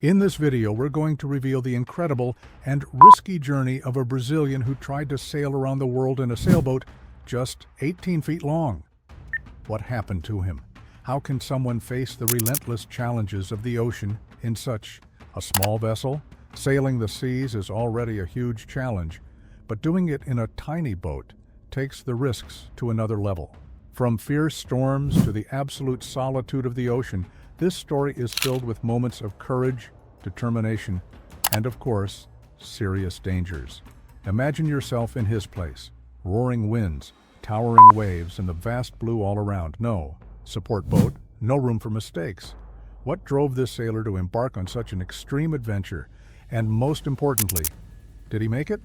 In this video, we're going to reveal the incredible and risky journey of a Brazilian who tried to sail around the world in a sailboat just 18 feet long. What happened to him? How can someone face the relentless challenges of the ocean in such a small vessel? Sailing the seas is already a huge challenge, but doing it in a tiny boat takes the risks to another level. From fierce storms to the absolute solitude of the ocean, this story is filled with moments of courage, determination, and of course, serious dangers. Imagine yourself in his place. Roaring winds, towering waves, and the vast blue all around. No support boat, no room for mistakes. What drove this sailor to embark on such an extreme adventure? And most importantly, did he make it?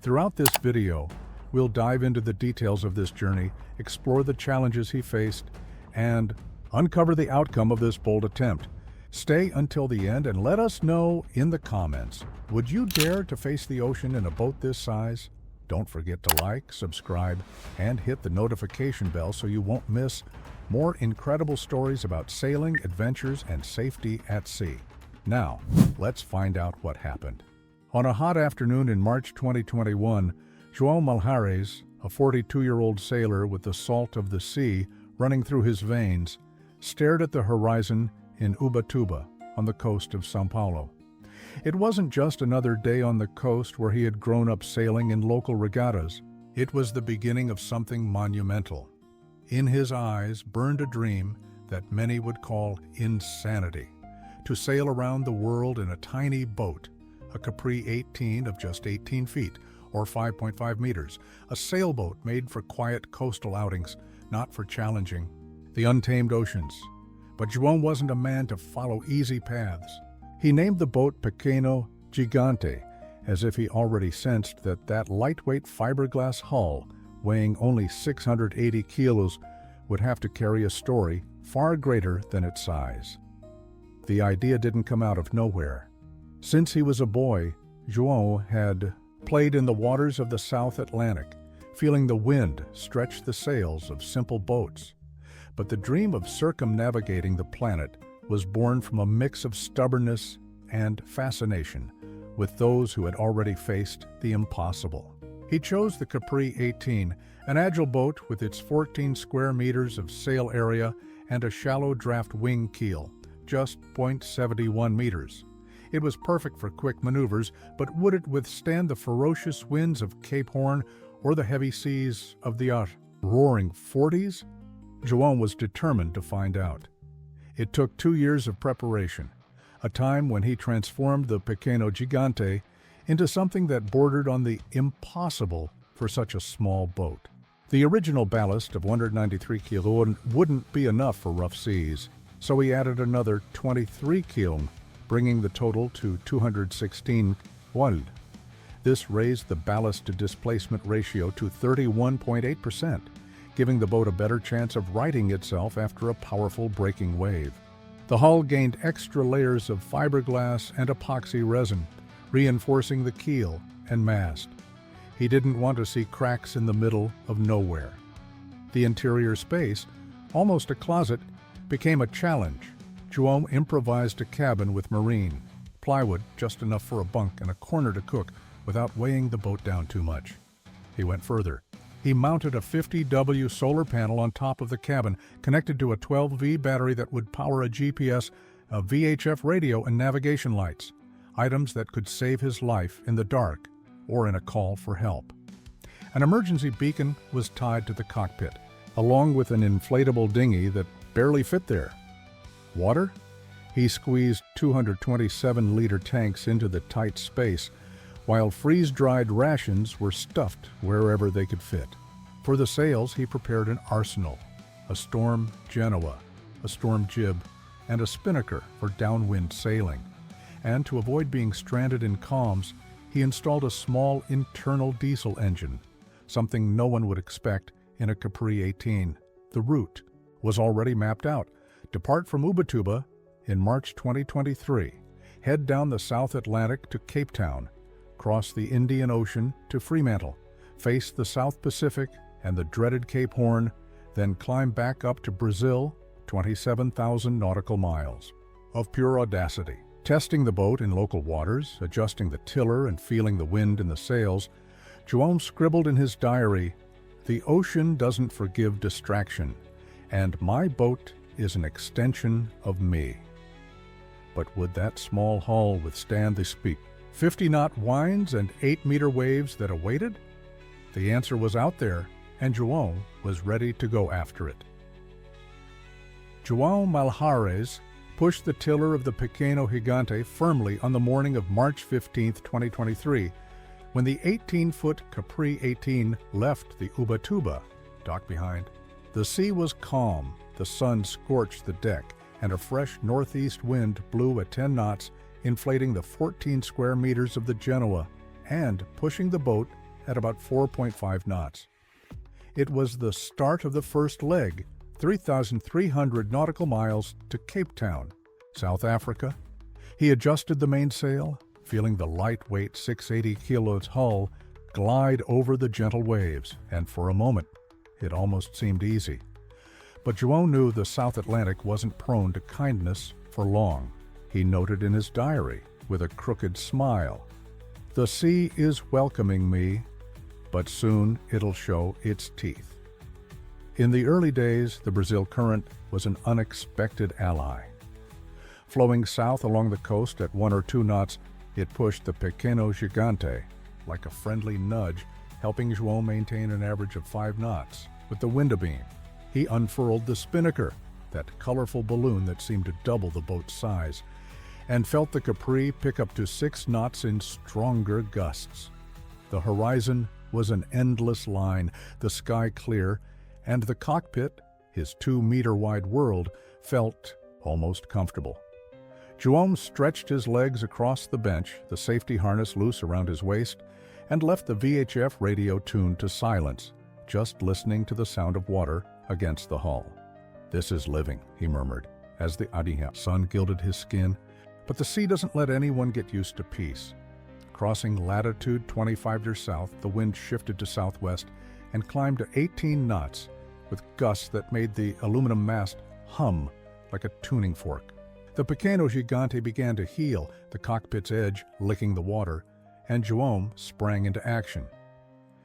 Throughout this video, we'll dive into the details of this journey, explore the challenges he faced, and uncover the outcome of this bold attempt. Stay until the end and let us know in the comments, would you dare to face the ocean in a boat this size? Don't forget to like, subscribe, and hit the notification bell so you won't miss more incredible stories about sailing, adventures, and safety at sea. Now, let's find out what happened. On a hot afternoon in March 2021, João Malhares, a 42-year-old sailor with the salt of the sea running through his veins, stared at the horizon in Ubatuba on the coast of São Paulo. It wasn't just another day on the coast where he had grown up sailing in local regattas. It was the beginning of something monumental. In his eyes burned a dream that many would call insanity: to sail around the world in a tiny boat, a Capri 18 of just 18 feet, or 5.5 meters, a sailboat made for quiet coastal outings, not for challenging the untamed oceans. But João wasn't a man to follow easy paths. He named the boat Pequeno Gigante, as if he already sensed that lightweight fiberglass hull, weighing only 680 kilos, would have to carry a story far greater than its size. The idea didn't come out of nowhere. Since he was a boy, João had played in the waters of the South Atlantic, feeling the wind stretch the sails of simple boats. But the dream of circumnavigating the planet was born from a mix of stubbornness and fascination with those who had already faced the impossible. He chose the Capri 18, an agile boat with its 14 square meters of sail area and a shallow draft wing keel, just 0.71 meters. It was perfect for quick maneuvers, but would it withstand the ferocious winds of Cape Horn or the heavy seas of the roaring 40s? João was determined to find out. It took 2 years of preparation, a time when he transformed the Pequeno Gigante into something that bordered on the impossible for such a small boat. The original ballast of 193 kilo wouldn't be enough for rough seas, so he added another 23 kilo, bringing the total to 216 kilo. This raised the ballast-to-displacement ratio to 31.8%, giving the boat a better chance of righting itself after a powerful breaking wave. The hull gained extra layers of fiberglass and epoxy resin, reinforcing the keel and mast. He didn't want to see cracks in the middle of nowhere. The interior space, almost a closet, became a challenge. João improvised a cabin with marine plywood, just enough for a bunk and a corner to cook without weighing the boat down too much. He went further. He mounted a 50W solar panel on top of the cabin, connected to a 12V battery that would power a GPS, a VHF radio, and navigation lights, items that could save his life in the dark or in a call for help. An emergency beacon was tied to the cockpit, along with an inflatable dinghy that barely fit there. Water? He squeezed 227-liter tanks into the tight space, while freeze-dried rations were stuffed wherever they could fit. For the sails, he prepared an arsenal: a storm genoa, a storm jib, and a spinnaker for downwind sailing. And to avoid being stranded in calms, he installed a small internal diesel engine, something no one would expect in a Capri 18. The route was already mapped out. Depart from Ubatuba in March 2023. Head down the South Atlantic to Cape Town. Cross the Indian Ocean to Fremantle, face the South Pacific and the dreaded Cape Horn, then climb back up to Brazil, 27,000 nautical miles. of pure audacity. Testing the boat in local waters, adjusting the tiller and feeling the wind in the sails, João scribbled in his diary, "The ocean doesn't forgive distraction, and my boat is an extension of me." But would that small hull withstand the 50-knot winds and 8-meter waves that awaited? The answer was out there, and João was ready to go after it. João Malhares pushed the tiller of the Pequeno Gigante firmly on the morning of March 15, 2023, when the 18-foot Capri 18 left the Ubatuba, docked behind. The sea was calm, the sun scorched the deck, and a fresh northeast wind blew at 10 knots, inflating the 14 square meters of the Genoa and pushing the boat at about 4.5 knots. It was the start of the first leg, 3,300 nautical miles to Cape Town, South Africa. He adjusted the mainsail, feeling the lightweight 680 kilos hull glide over the gentle waves, and for a moment, it almost seemed easy. But João knew the South Atlantic wasn't prone to kindness for long. He noted in his diary, with a crooked smile, "The sea is welcoming me, but soon it'll show its teeth." In the early days, the Brazil current was an unexpected ally. Flowing south along the coast at 1 or 2 knots, it pushed the Pequeno Gigante like a friendly nudge, helping João maintain an average of 5 knots. With the wind abeam, he unfurled the spinnaker, that colorful balloon that seemed to double the boat's size, and felt the Capri pick up to 6 knots in stronger gusts. The horizon was an endless line, the sky clear, and the cockpit, his 2-meter-wide world, felt almost comfortable. João stretched his legs across the bench, the safety harness loose around his waist, and left the VHF radio tuned to silence, just listening to the sound of water against the hull. "This is living," he murmured, as the sun gilded his skin. But the sea doesn't let anyone get used to peace. Crossing latitude 25 degrees south, the wind shifted to southwest and climbed to 18 knots, with gusts that made the aluminum mast hum like a tuning fork. The Pequeno Gigante began to heel, the cockpit's edge licking the water, and João sprang into action.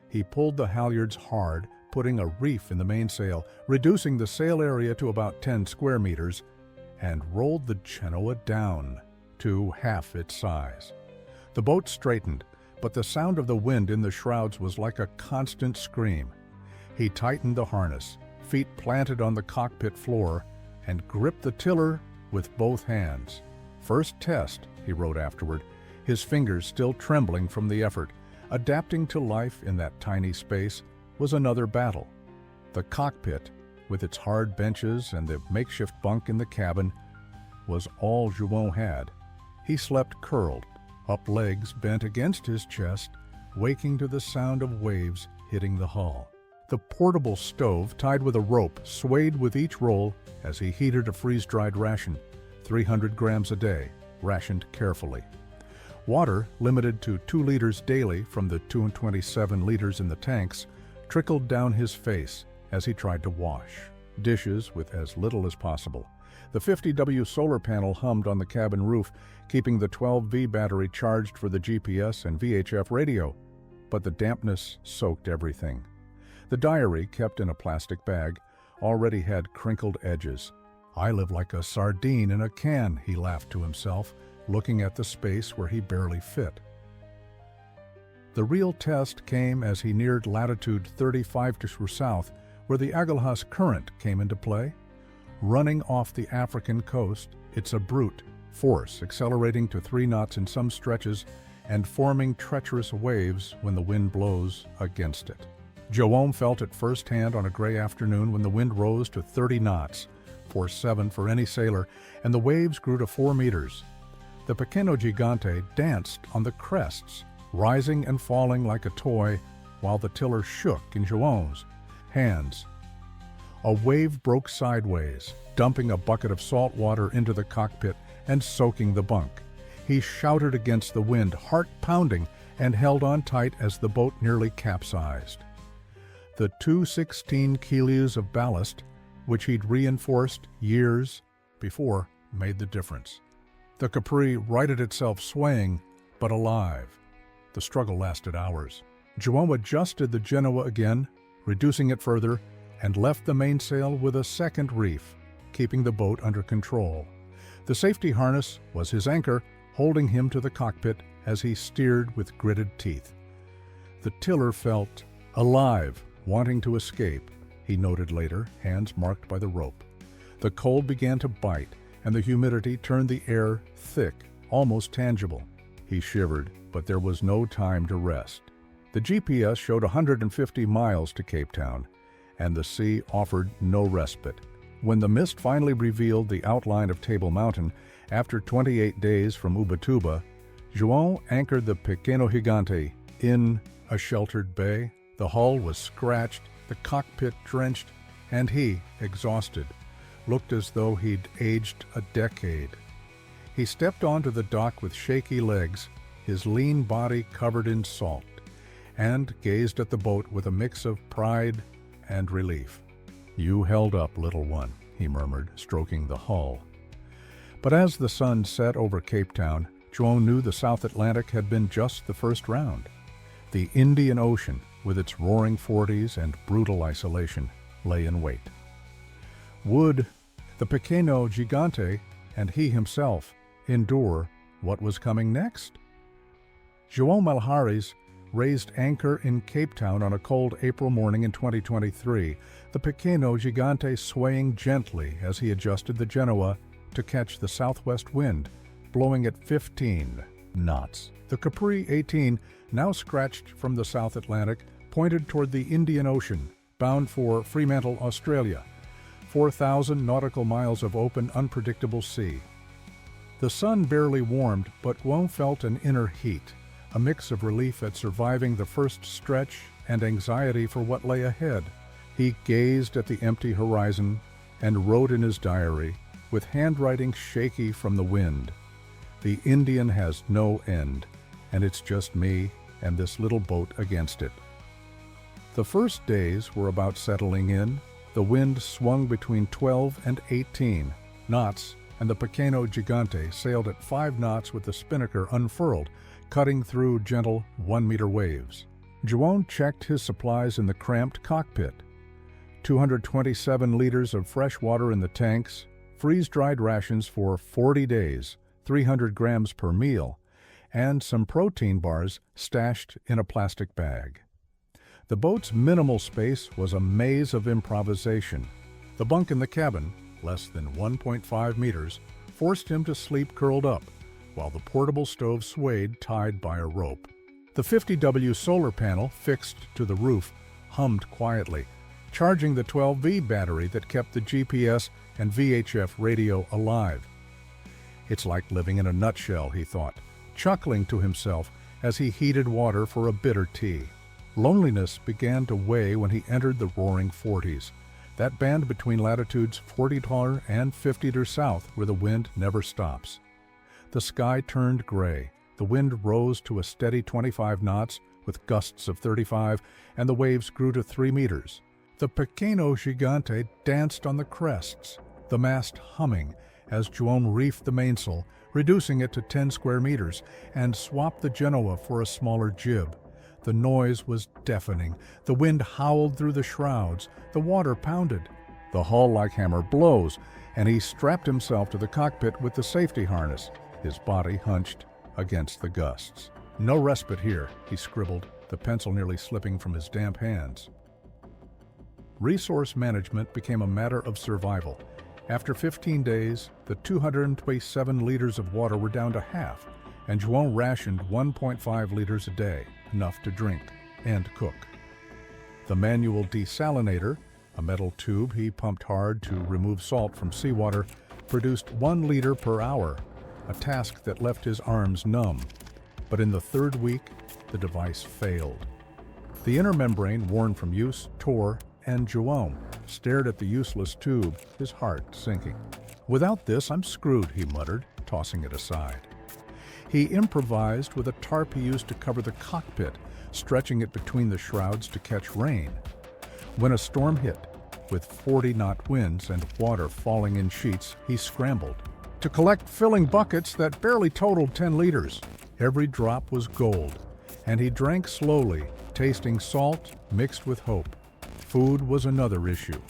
He pulled the halyards hard, putting a reef in the mainsail, reducing the sail area to about 10 square meters, and rolled the Genoa down to half its size. The boat straightened, but the sound of the wind in the shrouds was like a constant scream. He tightened the harness, feet planted on the cockpit floor, and gripped the tiller with both hands. "First test," he wrote afterward, his fingers still trembling from the effort. Adapting to life in that tiny space was another battle. The cockpit, with its hard benches and the makeshift bunk in the cabin, was all João had. He slept curled, up legs bent against his chest, waking to the sound of waves hitting the hull. The portable stove, tied with a rope, swayed with each roll as he heated a freeze-dried ration, 300 grams a day, rationed carefully. Water, limited to 2 liters daily from the 227 liters in the tanks, trickled down his face as he tried to wash. Dishes with as little as possible. The 50W solar panel hummed on the cabin roof, keeping the 12V battery charged for the GPS and VHF radio, but the dampness soaked everything. The diary, kept in a plastic bag, already had crinkled edges. "I live like a sardine in a can," he laughed to himself, looking at the space where he barely fit. The real test came as he neared latitude 35 degrees south, where the Agulhas current came into play. Running off the African coast, it's a brute force, accelerating to 3 knots in some stretches and forming treacherous waves when the wind blows against it. João felt it firsthand on a gray afternoon when the wind rose to 30 knots, 4.7 for any sailor, and the waves grew to 4 meters. The Pequeno Gigante danced on the crests, rising and falling like a toy, while the tiller shook in João's hands. A wave broke sideways, dumping a bucket of salt water into the cockpit and soaking the bunk. He shouted against the wind, heart pounding, and held on tight as the boat nearly capsized. The 216 kilos of ballast, which he'd reinforced years before, made the difference. The Capri righted itself swaying, but alive. The struggle lasted hours. João adjusted the Genoa again, reducing it further, and left the mainsail with a second reef, keeping the boat under control. The safety harness was his anchor, holding him to the cockpit as he steered with gritted teeth. The tiller felt alive, wanting to escape, he noted later, hands marked by the rope. The cold began to bite, and the humidity turned the air thick, almost tangible. He shivered, but there was no time to rest. The GPS showed 150 miles to Cape Town, and the sea offered no respite. When the mist finally revealed the outline of Table Mountain, after 28 days from Ubatuba, João anchored the Pequeno Gigante in a sheltered bay. The hull was scratched, the cockpit drenched, and he, exhausted, looked as though he'd aged a decade. He stepped onto the dock with shaky legs, his lean body covered in salt, and gazed at the boat with a mix of pride and relief. "You held up, little one," he murmured, stroking the hull. But as the sun set over Cape Town, João knew the South Atlantic had been just the first round. The Indian Ocean, with its roaring forties and brutal isolation, lay in wait. Would the Pequeno Gigante and he himself endure what was coming next? João Malhares raised anchor in Cape Town on a cold April morning in 2023, the Pequeno Gigante swaying gently as he adjusted the Genoa to catch the southwest wind, blowing at 15 knots. The Capri 18, now scratched from the South Atlantic, pointed toward the Indian Ocean, bound for Fremantle, Australia, 4,000 nautical miles of open, unpredictable sea. The sun barely warmed, but João felt an inner heat, a mix of relief at surviving the first stretch and anxiety for what lay ahead. He gazed at the empty horizon and wrote in his diary, with handwriting shaky from the wind, "The Indian has no end, and it's just me and this little boat against it." The first days were about settling in. The wind swung between 12 and 18 knots, and the Pequeno Gigante sailed at 5 knots with the spinnaker unfurled, cutting through gentle 1-meter waves. João checked his supplies in the cramped cockpit. 227 liters of fresh water in the tanks, freeze-dried rations for 40 days, 300 grams per meal, and some protein bars stashed in a plastic bag. The boat's minimal space was a maze of improvisation. The bunk in the cabin, less than 1.5 meters, forced him to sleep curled up, while the portable stove swayed tied by a rope. The 50W solar panel, fixed to the roof, hummed quietly, charging the 12V battery that kept the GPS and VHF radio alive. "It's like living in a nutshell," he thought, chuckling to himself as he heated water for a bitter tea. Loneliness began to weigh when he entered the roaring 40s, that band between latitudes 40° and 50° south where the wind never stops. The sky turned gray, the wind rose to a steady 25 knots with gusts of 35, and the waves grew to 3 meters. The Pequeno Gigante danced on the crests, the mast humming as João reefed the mainsail, reducing it to 10 square meters, and swapped the Genoa for a smaller jib. The noise was deafening. The wind howled through the shrouds. The water pounded. The hull like hammer blows, and he strapped himself to the cockpit with the safety harness, his body hunched against the gusts. "No respite here," he scribbled, the pencil nearly slipping from his damp hands. Resource management became a matter of survival. After 15 days, the 227 liters of water were down to half, and João rationed 1.5 liters a day, enough to drink and cook. The manual desalinator, a metal tube he pumped hard to remove salt from seawater, produced 1 liter per hour, a task that left his arms numb. But in the 3rd week, the device failed. The inner membrane, worn from use, tore, and João stared at the useless tube, his heart sinking. "Without this, I'm screwed," he muttered, tossing it aside. He improvised with a tarp he used to cover the cockpit, stretching it between the shrouds to catch rain. When a storm hit, with 40-knot winds and water falling in sheets, he scrambled. to collect filling buckets that barely totaled 10 liters. Every drop was gold, and he drank slowly, tasting salt mixed with hope. Food was another issue.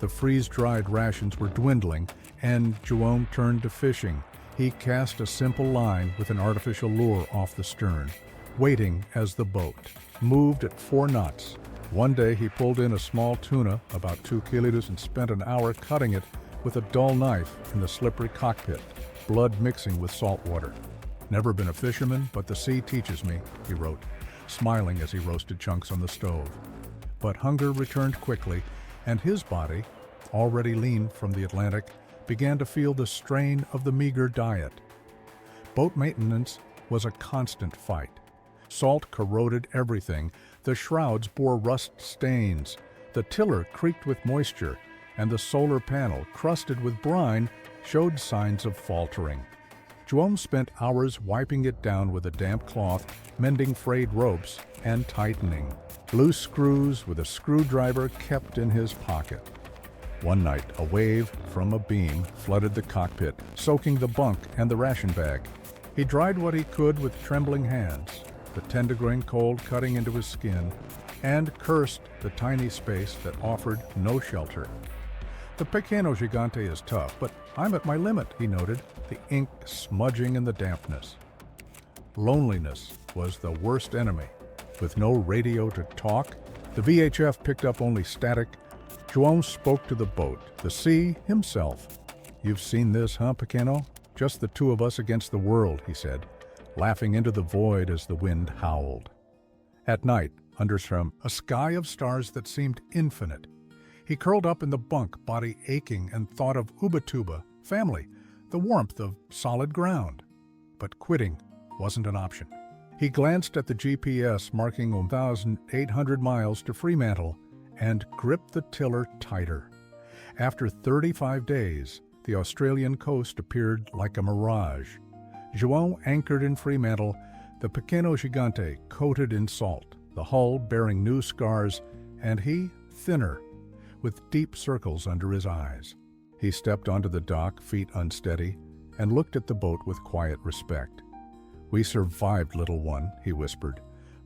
The freeze-dried rations were dwindling, and Jerome turned to fishing. He cast a simple line with an artificial lure off the stern, waiting as the boat moved at 4 knots. One day he pulled in a small tuna, about 2 kilos, and spent an hour cutting it with a dull knife in the slippery cockpit, blood mixing with salt water. "Never been a fisherman, but the sea teaches me," he wrote, smiling as he roasted chunks on the stove. But hunger returned quickly, and his body, already lean from the Atlantic, began to feel the strain of the meager diet. Boat maintenance was a constant fight. Salt corroded everything. The shrouds bore rust stains. The tiller creaked with moisture, and the solar panel, crusted with brine, showed signs of faltering. Jerome spent hours wiping it down with a damp cloth, mending frayed ropes, and tightening. Loose screws with a screwdriver kept in his pocket. One night, a wave from a beam flooded the cockpit, soaking the bunk and the ration bag. He dried what he could with trembling hands, the tender grain cold cutting into his skin, and cursed the tiny space that offered no shelter. "The Pequeno Gigante is tough, but I'm at my limit," he noted, the ink smudging in the dampness. Loneliness was the worst enemy. With no radio to talk, the VHF picked up only static. Jerome spoke to the boat, the sea himself. "You've seen this, huh, Pequeno? Just the two of us against the world," he said, laughing into the void as the wind howled. At night, under a sky of stars that seemed infinite, he curled up in the bunk, body aching, and thought of Ubatuba, family, the warmth of solid ground. But quitting wasn't an option. He glanced at the GPS marking 1,800 miles to Fremantle and gripped the tiller tighter. After 35 days, the Australian coast appeared like a mirage. Jerome anchored in Fremantle, the Pequeno Gigante coated in salt, the hull bearing new scars, and he thinner, with deep circles under his eyes. He stepped onto the dock, feet unsteady, and looked at the boat with quiet respect. "We survived, little one," he whispered,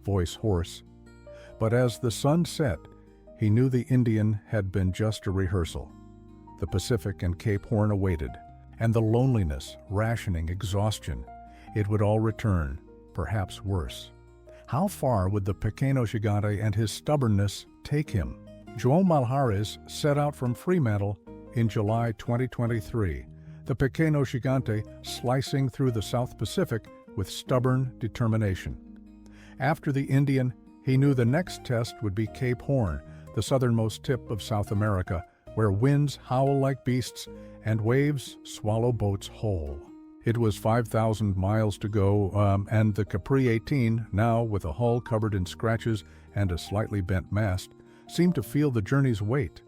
voice hoarse. But as the sun set, he knew the Indian had been just a rehearsal. The Pacific and Cape Horn awaited, and the loneliness, rationing, exhaustion. It would all return, perhaps worse. How far would the Pequeno Gigante and his stubbornness take him? João Malhares set out from Fremantle in July 2023, the Pequeno Gigante slicing through the South Pacific with stubborn determination. After the Indian, he knew the next test would be Cape Horn, the southernmost tip of South America, where winds howl like beasts and waves swallow boats whole. It was 5,000 miles to go, and the Capri 18, now with a hull covered in scratches and a slightly bent mast, seemed to feel the journey's weight.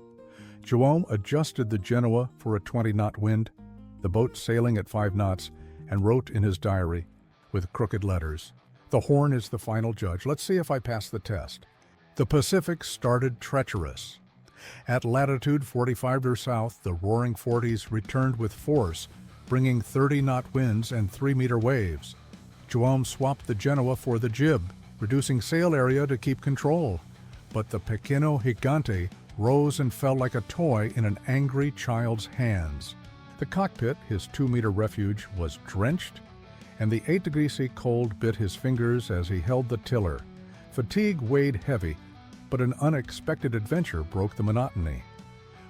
Jerome adjusted the Genoa for a 20-knot wind, the boat sailing at 5 knots, and wrote in his diary, with crooked letters, "The Horn is the final judge. Let's see if I pass the test." The Pacific started treacherous. At latitude 45 or south, the roaring 40s returned with force, bringing 30-knot winds and 3-meter waves. Jerome swapped the Genoa for the jib, reducing sail area to keep control. But the Pequeno Gigante rose and fell like a toy in an angry child's hands. The cockpit, his 2-meter refuge, was drenched, and the 8°C cold bit his fingers as he held the tiller. Fatigue weighed heavy, but an unexpected adventure broke the monotony.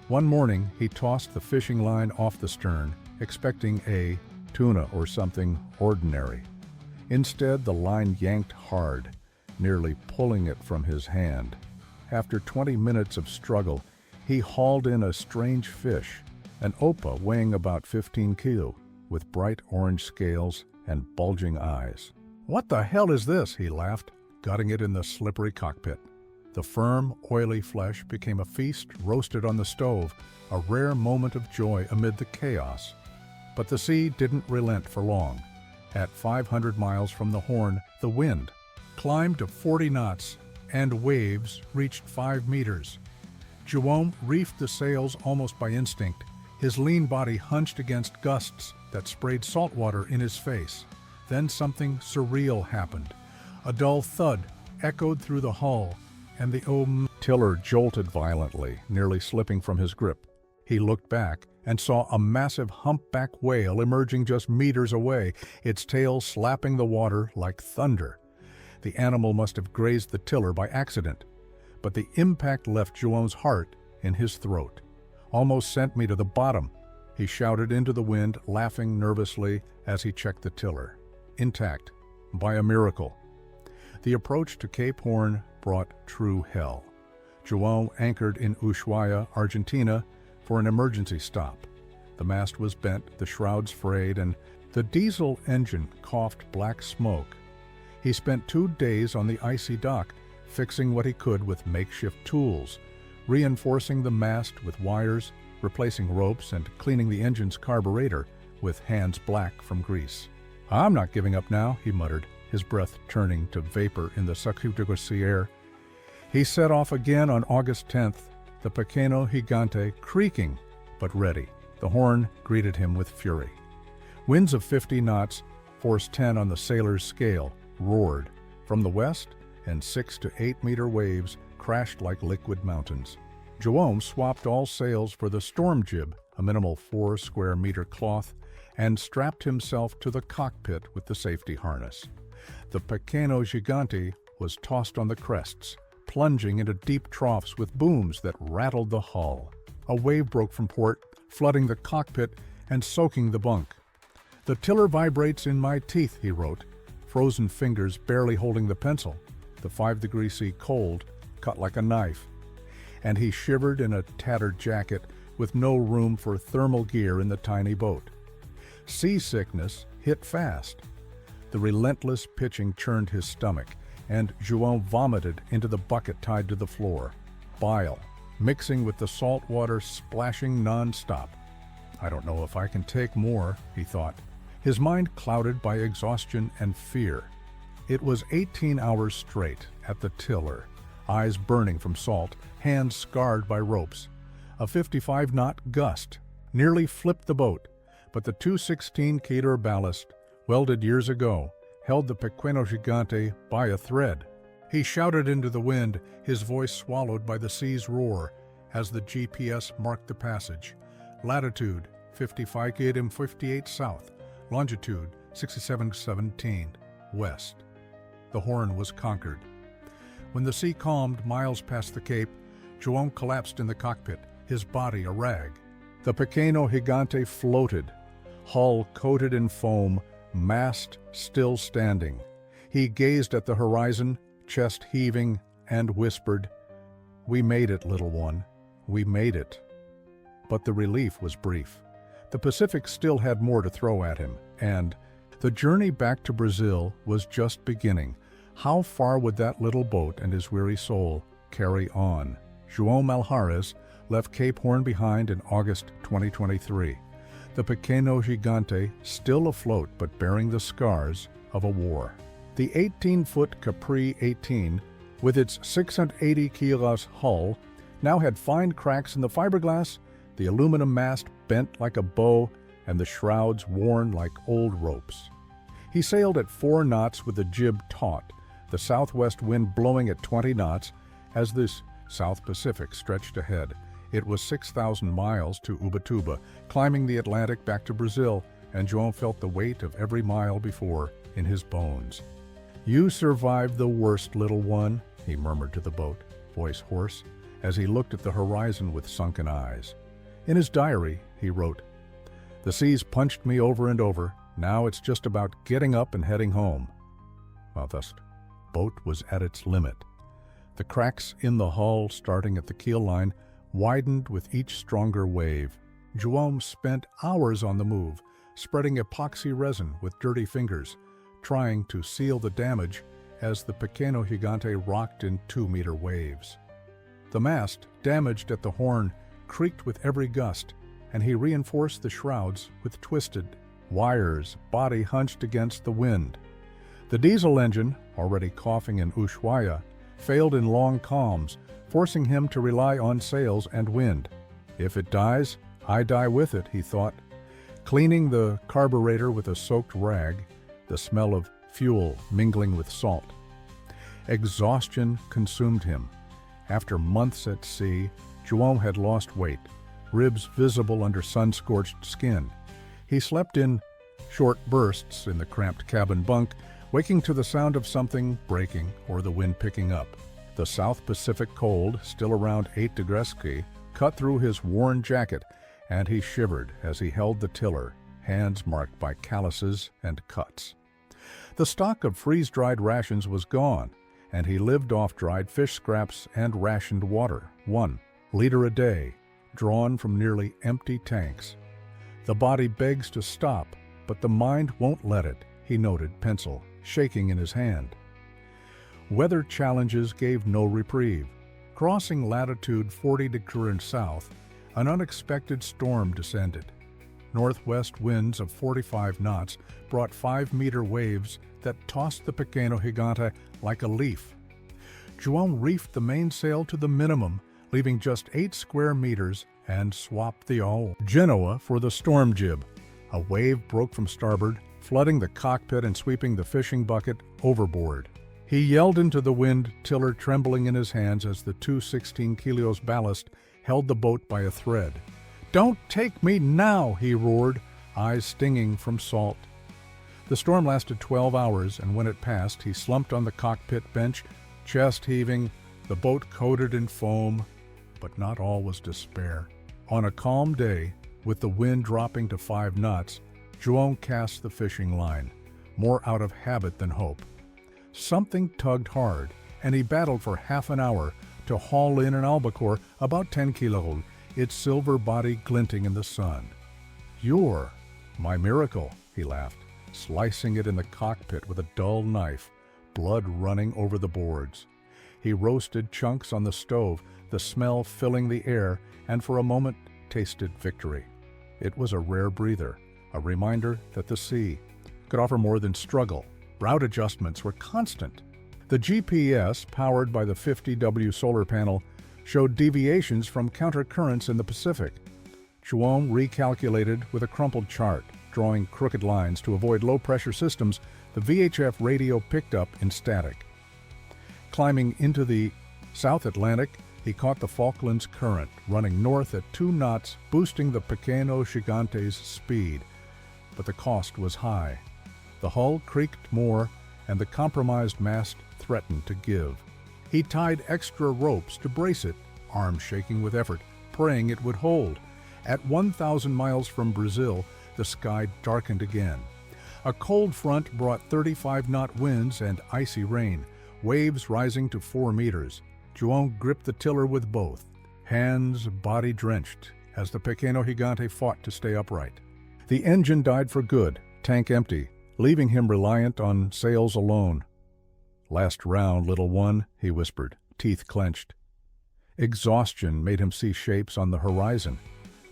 One morning, he tossed the fishing line off the stern, expecting a tuna or something ordinary. Instead, the line yanked hard, nearly pulling it from his hand. After 20 minutes of struggle, he hauled in a strange fish, an opah weighing about 15 kilo, with bright orange scales and bulging eyes. "What the hell is this?" he laughed, gutting it in the slippery cockpit. The firm, oily flesh became a feast roasted on the stove, a rare moment of joy amid the chaos. But the sea didn't relent for long. At 500 miles from the Horn, the wind climbed to 40 knots, and waves reached 5 meters. Jerome reefed the sails almost by instinct, His lean body hunched against gusts that sprayed salt water in his face. Then something surreal happened. A dull thud echoed through the hull, and the tiller jolted violently, nearly slipping from his grip. He looked back and saw a massive humpback whale emerging just meters away, its tail slapping the water like thunder. The animal must have grazed the tiller by accident, but the impact left João's heart in his throat. "Almost sent me to the bottom," he shouted into the wind, laughing nervously as he checked the tiller. Intact, by a miracle. The approach to Cape Horn brought true hell. João anchored in Ushuaia, Argentina, for an emergency stop. The mast was bent, the shrouds frayed, and the diesel engine coughed black smoke. He spent 2 days on the icy dock, fixing what he could with makeshift tools, reinforcing the mast with wires, replacing ropes, and cleaning the engine's carburetor with hands black from grease. "I'm not giving up now," he muttered, his breath turning to vapor in the succubicular air. He set off again on August 10th, the Pequeno Gigante creaking, but ready. The horn greeted him with fury. Winds of 50 knots, force 10 on the sailor's scale, roared from the west, and 6 to 8 meter waves crashed like liquid mountains. João swapped all sails for the storm jib, a minimal 4 square meter cloth, and strapped himself to the cockpit with the safety harness. The Pequeno Gigante was tossed on the crests, plunging into deep troughs with booms that rattled the hull. A wave broke from port, flooding the cockpit and soaking the bunk. "The tiller vibrates in my teeth," he wrote, frozen fingers barely holding the pencil. The 5-degree sea cold cut like a knife, and he shivered in a tattered jacket with no room for thermal gear in the tiny boat. Seasickness hit fast. The relentless pitching churned his stomach, and João vomited into the bucket tied to the floor. Bile, mixing with the salt water, splashing non-stop. "I don't know if I can take more," he thought, his mind clouded by exhaustion and fear. It was 18 hours straight at the tiller, eyes burning from salt, hands scarred by ropes. A 55-knot gust nearly flipped the boat, but the 216-kilo ballast, welded years ago, held the Pequeno Gigante by a thread. He shouted into the wind, his voice swallowed by the sea's roar, as the GPS marked the passage. Latitude 55°58 south, longitude 6717 west. The horn was conquered. When the sea calmed miles past the cape, João collapsed in the cockpit, his body a rag. The Pequeno Gigante floated, hull coated in foam, mast still standing. He gazed at the horizon, chest heaving, and whispered, "We made it, little one. We made it." But the relief was brief. The Pacific still had more to throw at him, and the journey back to Brazil was just beginning. How far would that little boat and his weary soul carry on? João Malhares left Cape Horn behind in August 2023. The Pequeno Gigante still afloat but bearing the scars of a war. The 18-foot Capri 18, with its 680 kilos hull, now had fine cracks in the fiberglass, the aluminum mast bent like a bow, and the shrouds worn like old ropes. He sailed at 4 knots with the jib taut, the southwest wind blowing at 20 knots as the South Pacific stretched ahead. It was 6,000 miles to Ubatuba, climbing the Atlantic back to Brazil, and João felt the weight of every mile before in his bones. "You survived the worst, little one," he murmured to the boat, voice hoarse, as he looked at the horizon with sunken eyes. In his diary, he wrote, "The seas punched me over and over. Now it's just about getting up and heading home." Well, the boat was at its limit. The cracks in the hull, starting at the keel line, widened with each stronger wave. João spent hours on the move, spreading epoxy resin with dirty fingers, trying to seal the damage as the Pequeno Gigante rocked in 2-meter waves. The mast, damaged at the horn, creaked with every gust, and he reinforced the shrouds with twisted wires, body hunched against the wind. The diesel engine, already coughing in Ushuaia, failed in long calms, forcing him to rely on sails and wind. "If it dies, I die with it, he thought, cleaning the carburetor with a soaked rag, the smell of fuel mingling with salt. Exhaustion consumed him. After months at sea, João had lost weight, ribs visible under sun-scorched skin. He slept in short bursts in the cramped cabin bunk, waking to the sound of something breaking or the wind picking up. The South Pacific cold, still around 8 degrees, cut through his worn jacket, and he shivered as he held the tiller, hands marked by calluses and cuts. The stock of freeze-dried rations was gone, and he lived off dried fish scraps and rationed water, 1 liter a day, drawn from nearly empty tanks. The body begs to stop, but the mind won't let it, he noted, pencil shaking in his hand. Weather challenges gave no reprieve. Crossing latitude 40 degrees south, an unexpected storm descended. Northwest winds of 45 knots brought 5-meter waves that tossed the Pequeno Gigante like a leaf. João reefed the mainsail to the minimum, leaving just 8 square meters, and swapped the Genoa for the storm jib. A wave broke from starboard, flooding the cockpit and sweeping the fishing bucket overboard. He yelled into the wind, tiller trembling in his hands as the 216 kilos ballast held the boat by a thread. "Don't take me now," he roared, eyes stinging from salt. The storm lasted 12 hours, and when it passed, he slumped on the cockpit bench, chest heaving, the boat coated in foam. But not all was despair. On a calm day, with the wind dropping to 5 knots, João cast the fishing line, more out of habit than hope. Something tugged hard, and he battled for half an hour to haul in an albacore about 10 kilos, its silver body glinting in the sun. "You're my miracle," he laughed, slicing it in the cockpit with a dull knife, blood running over the boards. He roasted chunks on the stove, the smell filling the air, and for a moment tasted victory. It was a rare breather, a reminder that the sea could offer more than struggle. Route adjustments were constant. The GPS, powered by the 50W solar panel, showed deviations from countercurrents in the Pacific. João recalculated with a crumpled chart, drawing crooked lines to avoid low-pressure systems the VHF radio picked up in static. Climbing into the South Atlantic, he caught the Falklands Current, running north at 2 knots, boosting the Pequeno Gigante's speed. But the cost was high. The hull creaked more, and the compromised mast threatened to give. He tied extra ropes to brace it, arms shaking with effort, praying it would hold. At 1,000 miles from Brazil, the sky darkened again. A cold front brought 35-knot winds and icy rain, waves rising to 4 meters. João gripped the tiller with both, hands, body drenched, as the Pequeno Gigante fought to stay upright. The engine died for good, tank empty, leaving him reliant on sails alone. "Last round, little one," he whispered, teeth clenched. Exhaustion made him see shapes on the horizon,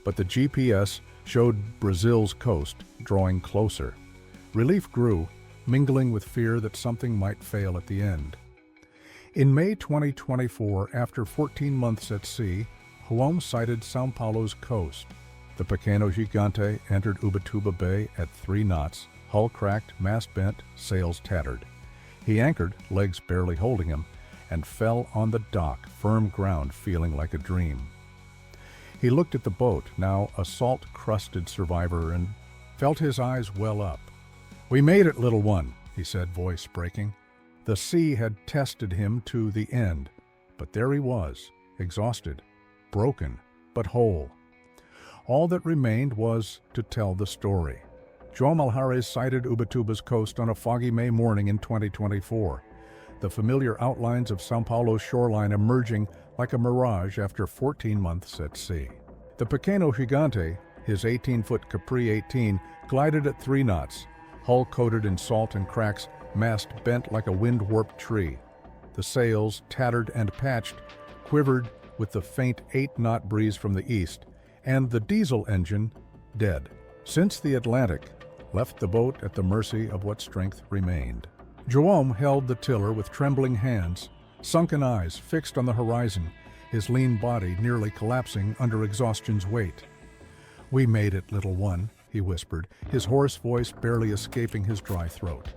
but the GPS showed Brazil's coast, drawing closer. Relief grew, mingling with fear that something might fail at the end. In May 2024, after 14 months at sea, João sighted São Paulo's coast. The Pequeno Gigante entered Ubatuba Bay at 3 knots, hull cracked, mast bent, sails tattered. He anchored, legs barely holding him, and fell on the dock, firm ground feeling like a dream. He looked at the boat, now a salt-crusted survivor, and felt his eyes well up. "We made it, little one," he said, voice breaking. The sea had tested him to the end, but there he was, exhausted, broken, but whole. All that remained was to tell the story. João Malhares sighted Ubatuba's coast on a foggy May morning in 2024, the familiar outlines of São Paulo's shoreline emerging like a mirage after 14 months at sea. The Pequeno Gigante, his 18-foot Capri 18, glided at 3 knots, hull coated in salt and cracks, mast bent like a wind-warped tree. The sails, tattered and patched, quivered with the faint 8-knot breeze from the east, and the diesel engine, dead. Since the Atlantic left the boat at the mercy of what strength remained. João held the tiller with trembling hands, sunken eyes fixed on the horizon, his lean body nearly collapsing under exhaustion's weight. "We made it, little one," he whispered, his hoarse voice barely escaping his dry throat.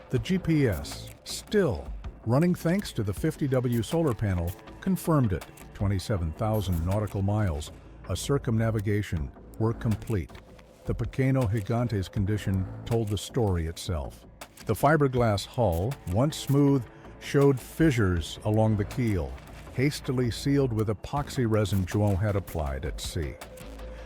The GPS, still running thanks to the 50W solar panel, confirmed it. 27,000 nautical miles, a circumnavigation, were complete. The Pequeño Gigante's condition told the story itself. The fiberglass hull, once smooth, showed fissures along the keel, hastily sealed with epoxy resin João had applied at sea.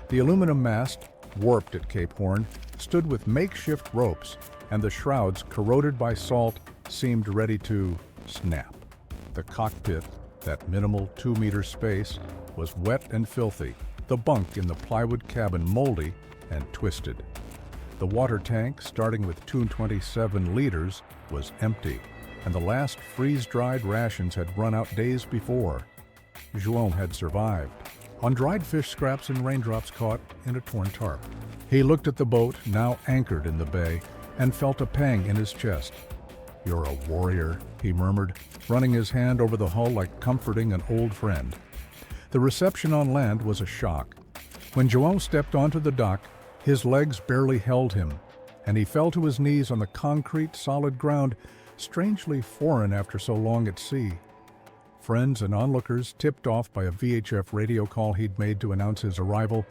The aluminum mast, warped at Cape Horn, stood with makeshift ropes, and the shrouds, corroded by salt, seemed ready to snap. The cockpit, that minimal 2-meter space, was wet and filthy, the bunk in the plywood cabin moldy and twisted. The water tank, starting with 227 liters, was empty, and the last freeze-dried rations had run out days before. João had survived, on dried fish scraps and raindrops caught in a torn tarp. He looked at the boat, now anchored in the bay, and felt a pang in his chest. "You're a warrior," he murmured, running his hand over the hull like comforting an old friend. The reception on land was a shock. When João stepped onto the dock, his legs barely held him, and he fell to his knees on the concrete, solid ground, strangely foreign after so long at sea. Friends and onlookers, tipped off by a VHF radio call he'd made to announce his arrival,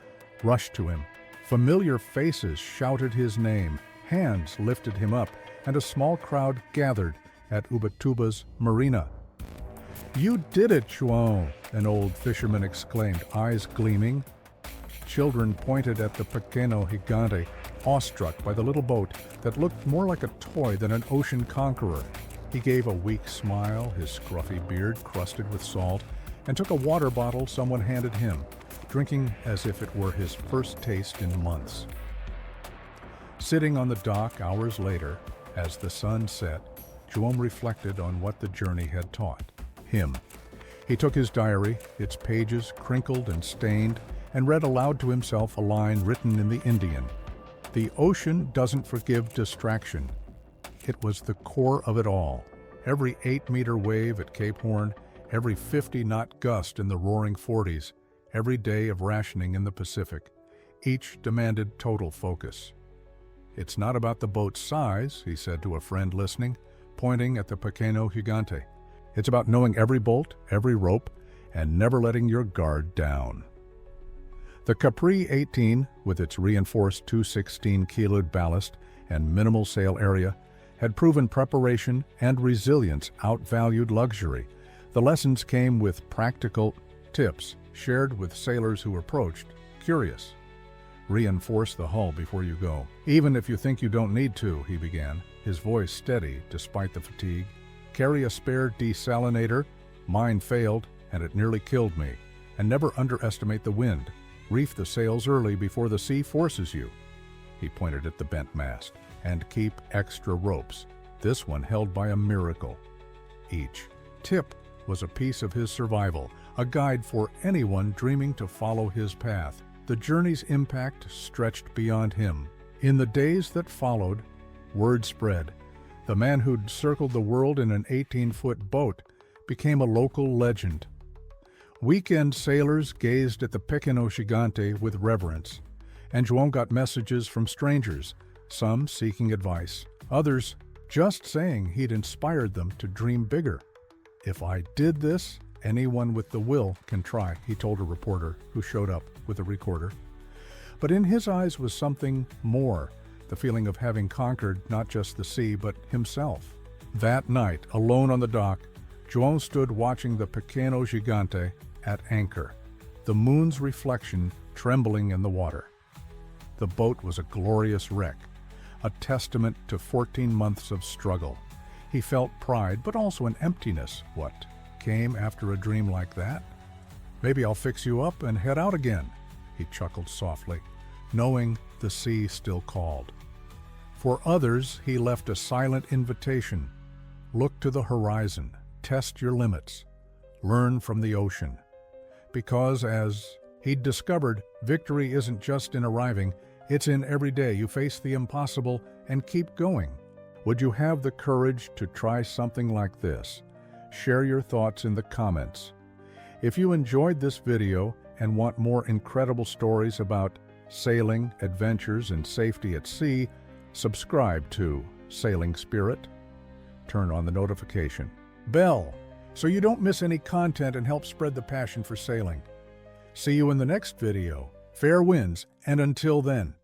rushed to him. Familiar faces shouted his name, hands lifted him up, and a small crowd gathered at Ubatuba's marina. "You did it, João!" an old fisherman exclaimed, eyes gleaming. Children pointed at the Pequeño Gigante, awestruck by the little boat that looked more like a toy than an ocean conqueror. He gave a weak smile, his scruffy beard crusted with salt, and took a water bottle someone handed him, drinking as if it were his first taste in months. Sitting on the dock hours later, as the sun set, João reflected on what the journey had taught him. He took his diary, its pages crinkled and stained, and read aloud to himself a line written in the Indian. "The ocean doesn't forgive distraction." It was the core of it all. Every 8-meter wave at Cape Horn, every 50-knot gust in the roaring 40s, every day of rationing in the Pacific. Each demanded total focus. "It's not about the boat's size," he said to a friend listening, pointing at the Pequeño Gigante. "It's about knowing every bolt, every rope, and never letting your guard down." The Capri 18, with its reinforced 216-kiloed ballast and minimal sail area, had proven preparation and resilience outvalued luxury. The lessons came with practical tips shared with sailors who approached, curious. "Reinforce the hull before you go, even if you think you don't need to," he began, his voice steady despite the fatigue. "Carry a spare desalinator. Mine failed, and it nearly killed me. And never underestimate the wind. Reef the sails early before the sea forces you." He pointed at the bent mast. "And keep extra ropes, this one held by a miracle." Each tip was a piece of his survival, a guide for anyone dreaming to follow his path. The journey's impact stretched beyond him. In the days that followed, word spread. The man who'd circled the world in an 18-foot boat became a local legend. Weekend sailors gazed at the Pequeño Gigante with reverence, and João got messages from strangers, some seeking advice, others just saying he'd inspired them to dream bigger. "If I did this, anyone with the will can try," he told a reporter who showed up with a recorder. But in his eyes was something more, the feeling of having conquered not just the sea, but himself. That night, alone on the dock, João stood watching the Pequeño Gigante at anchor, the moon's reflection trembling in the water. The boat was a glorious wreck, a testament to 14 months of struggle. He felt pride, but also an emptiness. What came after a dream like that? "Maybe I'll fix you up and head out again," he chuckled softly, knowing the sea still called. For others, he left a silent invitation. Look to the horizon, test your limits, learn from the ocean. Because, as he'd discovered, victory isn't just in arriving, it's in every day you face the impossible and keep going. Would you have the courage to try something like this? Share your thoughts in the comments. If you enjoyed this video and want more incredible stories about sailing, adventures, and safety at sea, subscribe to Sailing Spirit. Turn on the notification bell so you don't miss any content and help spread the passion for sailing. See you in the next video. Fair winds, and until then,